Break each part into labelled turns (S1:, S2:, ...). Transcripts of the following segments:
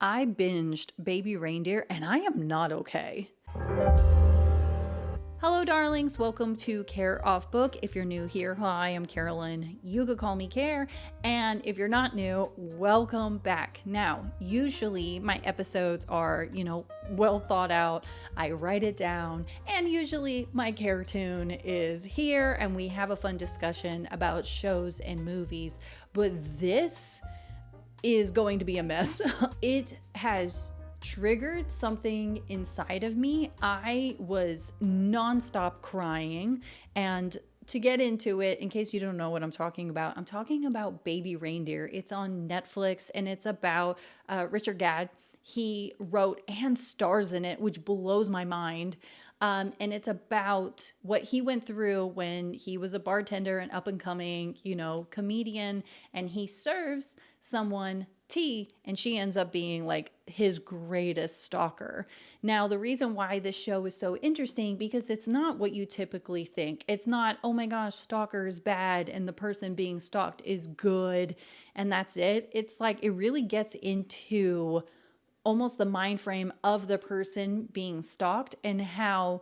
S1: I binged Baby Reindeer and I am not okay. Hello, darlings. Welcome to Care Off Book. If you're new here, hi, I'm Carolyn. You could call me Care. And if you're not new, welcome back. Now, usually my episodes are, well thought out. I write it down, and usually my Care tune is here, and we have a fun discussion about shows and movies. But this is going to be a mess. It has triggered something inside of me. I was nonstop crying. And to get into it, in case you don't know what I'm talking about Baby Reindeer. It's on Netflix and it's about Richard Gadd. He wrote and stars in it, which blows my mind. And it's about what he went through when he was a bartender, an up and coming, comedian, and he serves someone tea and she ends up being like his greatest stalker. Now, the reason why this show is so interesting because it's not what you typically think. It's not, oh my gosh, stalker is bad and the person being stalked is good and that's it. It's like it really gets into almost the mind frame of the person being stalked and how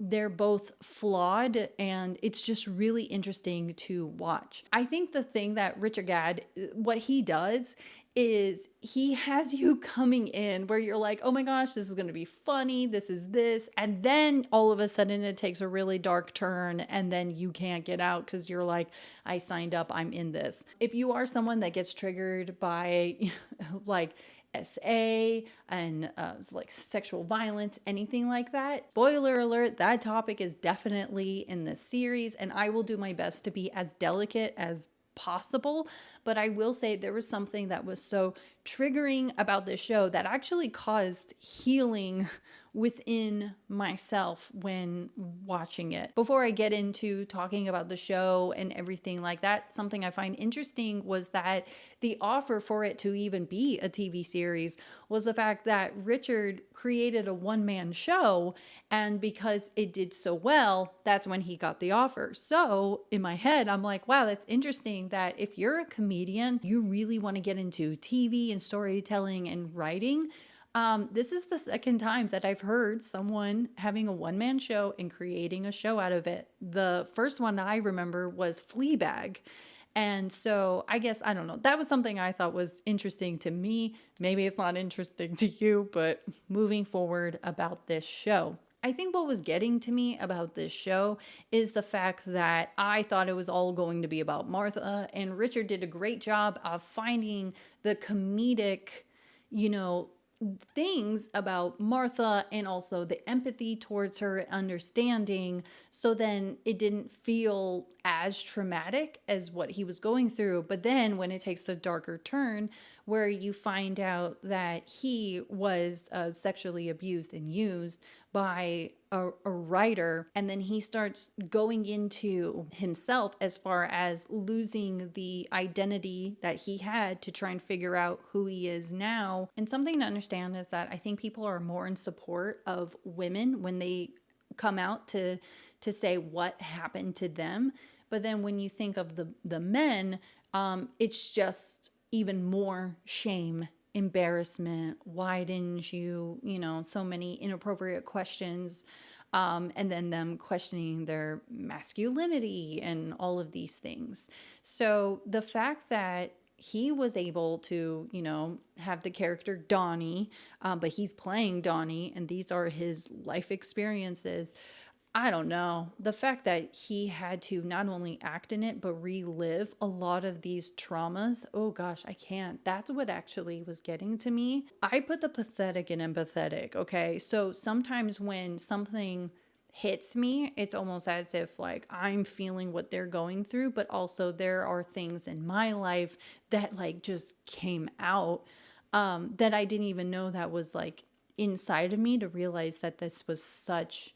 S1: they're both flawed, and it's just really interesting to watch. I think the thing that Richard Gadd, what he does is he has you coming in where you're like, oh my gosh, this is going to be funny, this is this, and then all of a sudden it takes a really dark turn and then you can't get out because you're like, I signed up, I'm in this. If you are someone that gets triggered by like SA and like sexual violence, anything like that. Spoiler alert, that topic is definitely in this series, and I will do my best to be as delicate as possible. But I will say there was something that was so triggering about this show that actually caused healing within myself when watching it. Before I get into talking about the show and everything like that, something I find interesting was that the offer for it to even be a TV series was the fact that Richard created a one-man show, and because it did so well, that's when he got the offer. So in my head, I'm like, wow, that's interesting that if you're a comedian, you really want to get into TV and storytelling and writing. This is the second time that I've heard someone having a one-man show and creating a show out of it. The first one I remember was Fleabag. And so I guess, I don't know, that was something I thought was interesting to me. Maybe it's not interesting to you, but moving forward about this show. I think what was getting to me about this show is the fact that I thought it was all going to be about Martha, and Richard did a great job of finding the comedic, things about Martha and also the empathy towards her and understanding, so then it didn't feel as traumatic as what he was going through. But then when it takes the darker turn where you find out that he was sexually abused and used by a writer, and then he starts going into himself as far as losing the identity that he had to try and figure out who he is now. And something to understand is that I think people are more in support of women when they come out to say what happened to them. But then when you think of the men, it's just even more shame, embarrassment. Why didn't you, so many inappropriate questions. And then them questioning their masculinity and all of these things. So the fact that he was able to, have the character Donnie, but he's playing Donnie and these are his life experiences. I don't know. The fact that he had to not only act in it, but relive a lot of these traumas. Oh gosh, I can't. That's what actually was getting to me. I put the pathetic and empathetic, okay? So sometimes when something hits me, it's almost as if like I'm feeling what they're going through, but also there are things in my life that like just came out that I didn't even know that was like inside of me, to realize that this was such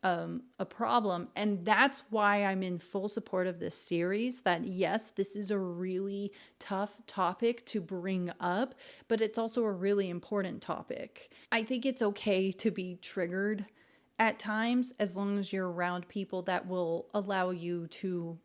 S1: a problem. And that's why I'm in full support of this series, that yes, this is a really tough topic to bring up, but it's also a really important topic. I think it's okay to be triggered at times as long as you're around people that will allow you to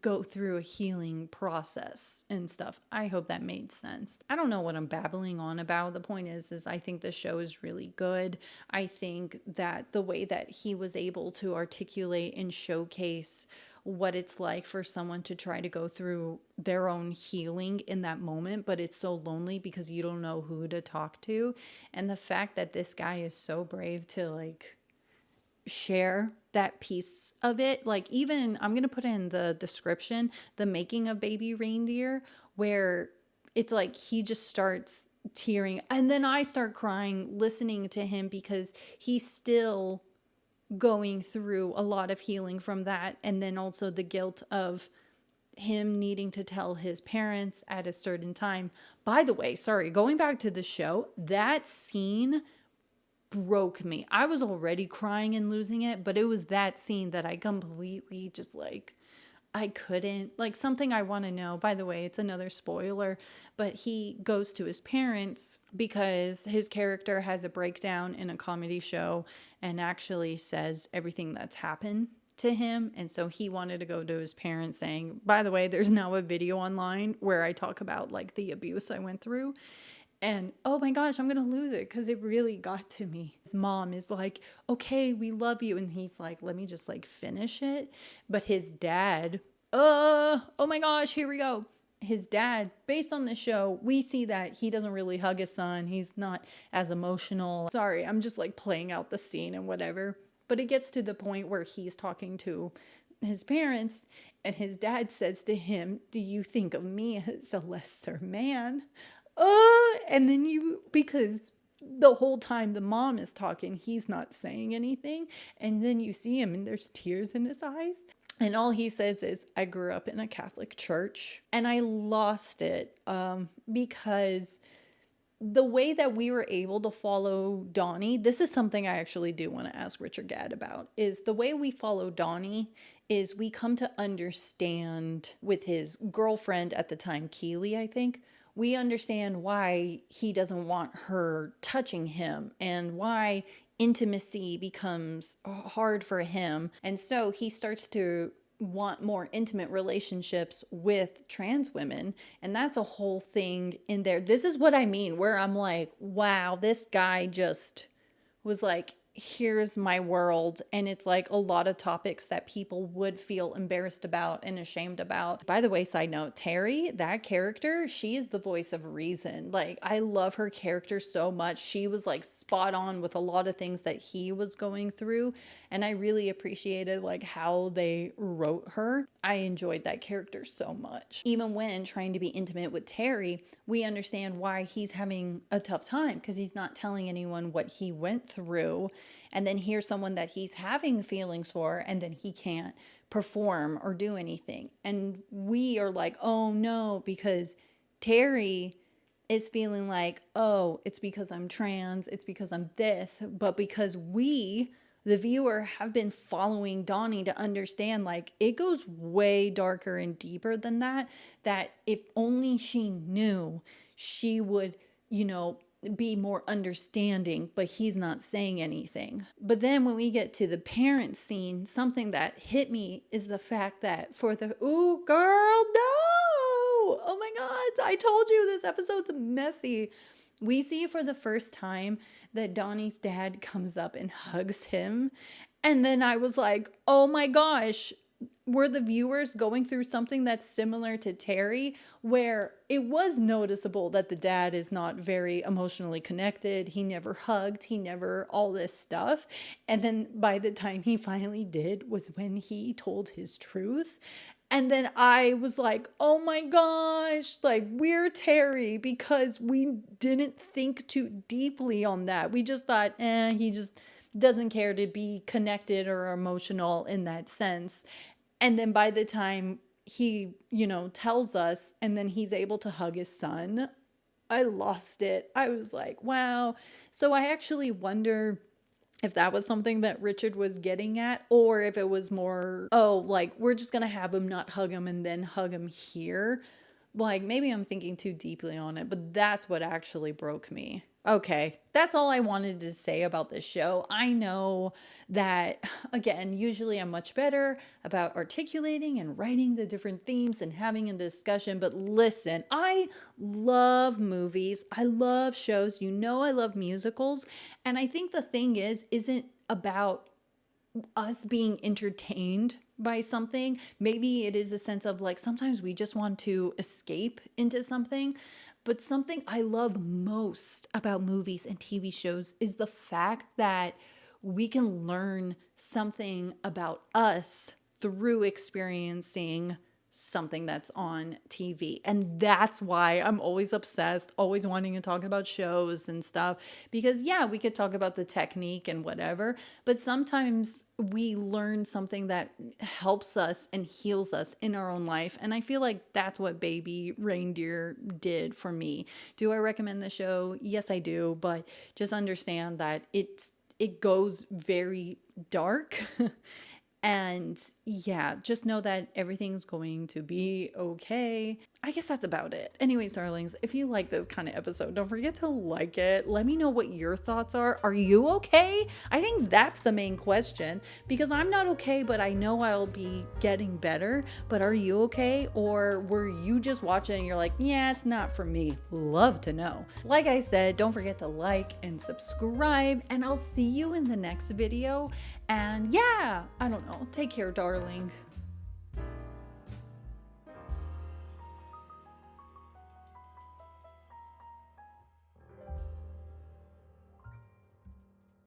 S1: go through a healing process and stuff. I hope that made sense. I don't know what I'm babbling on about. The point is I think the show is really good. I think that the way that he was able to articulate and showcase what it's like for someone to try to go through their own healing in that moment, but it's so lonely because you don't know who to talk to. And the fact that this guy is so brave to like share that piece of it. Like, even I'm going to put in the description, the making of Baby Reindeer, where it's like he just starts tearing and then I start crying listening to him because he's still going through a lot of healing from that, and then also the guilt of him needing to tell his parents at a certain time. By the way, sorry, going back to the show, that scene broke me. I was already crying and losing it, but it was that scene that I completely just like, I couldn't, like, something I want to know. By the way, it's another spoiler, but he goes to his parents because his character has a breakdown in a comedy show and actually says everything that's happened to him. And so he wanted to go to his parents saying, by the way, there's now a video online where I talk about like the abuse I went through. And oh my gosh, I'm going to lose it because it really got to me. His mom is like, okay, we love you. And he's like, let me just like finish it. But his dad, oh my gosh, here we go. His dad, based on the show, we see that he doesn't really hug his son. He's not as emotional. Sorry, I'm just like playing out the scene and whatever. But it gets to the point where he's talking to his parents and his dad says to him, do you think of me as a lesser man? And then because the whole time the mom is talking, he's not saying anything. And then you see him and there's tears in his eyes. And all he says is, I grew up in a Catholic church. And I lost it because the way that we were able to follow Donnie, this is something I actually do want to ask Richard Gadd about, is the way we follow Donnie is we come to understand with his girlfriend at the time, Keely, I think, we understand why he doesn't want her touching him and why intimacy becomes hard for him. And so he starts to want more intimate relationships with trans women. And that's a whole thing in there. This is what I mean, where I'm like, wow, this guy just was like, here's my world. And it's like a lot of topics that people would feel embarrassed about and ashamed about. By the way, side note, Teri, that character, she is the voice of reason. Like, I love her character so much. She was like spot on with a lot of things that he was going through. And I really appreciated like how they wrote her. I enjoyed that character so much. Even when trying to be intimate with Teri, we understand why he's having a tough time because he's not telling anyone what he went through. And then here's someone that he's having feelings for, and then he can't perform or do anything. And we are like, oh no, because Teri is feeling like, oh, it's because I'm trans, it's because I'm this, but because we, the viewer, have been following Donnie to understand like it goes way darker and deeper than that, that if only she knew, she would, be more understanding, but he's not saying anything. But then when we get to the parent scene, something that hit me is the fact that ooh, girl, no! Oh my God, I told you this episode's messy. We see for the first time that Donnie's dad comes up and hugs him. And then I was like, oh my gosh, were the viewers going through something that's similar to Teri, where it was noticeable that the dad is not very emotionally connected. He never hugged, he never all this stuff. And then by the time he finally did was when he told his truth. And then I was like, oh my gosh, like we're Teri because we didn't think too deeply on that. We just thought, he just doesn't care to be connected or emotional in that sense. And then by the time he, tells us and then he's able to hug his son, I lost it. I was like, wow. So I actually wonder if that was something that Richard was getting at, or if it was more, like we're just going to have him not hug him and then hug him here. Like, maybe I'm thinking too deeply on it, but that's what actually broke me. Okay, that's all I wanted to say about this show. I know that, again, usually I'm much better about articulating and writing the different themes and having a discussion. But listen, I love movies. I love shows. You know, I love musicals. And I think the thing isn't about us being entertained by something. Maybe it is a sense of like sometimes we just want to escape into something. But something I love most about movies and TV shows is the fact that we can learn something about us through experiencing something that's on TV. And that's why I'm always obsessed, always wanting to talk about shows and stuff. Because, yeah, we could talk about the technique and whatever, but sometimes we learn something that helps us and heals us in our own life. And I feel like that's what Baby Reindeer did for me. Do I recommend the show? Yes, I do. But just understand that it goes very dark. And yeah, just know that everything's going to be okay. I guess that's about it. Anyways, darlings, if you like this kind of episode, don't forget to like it. Let me know what your thoughts are. Are you okay? I think that's the main question, because I'm not okay, but I know I'll be getting better. But are you okay? Or were you just watching and you're like, yeah, it's not for me? Love to know. Like I said, don't forget to like and subscribe, and I'll see you in the next video. And yeah, I don't know. Take care, darling.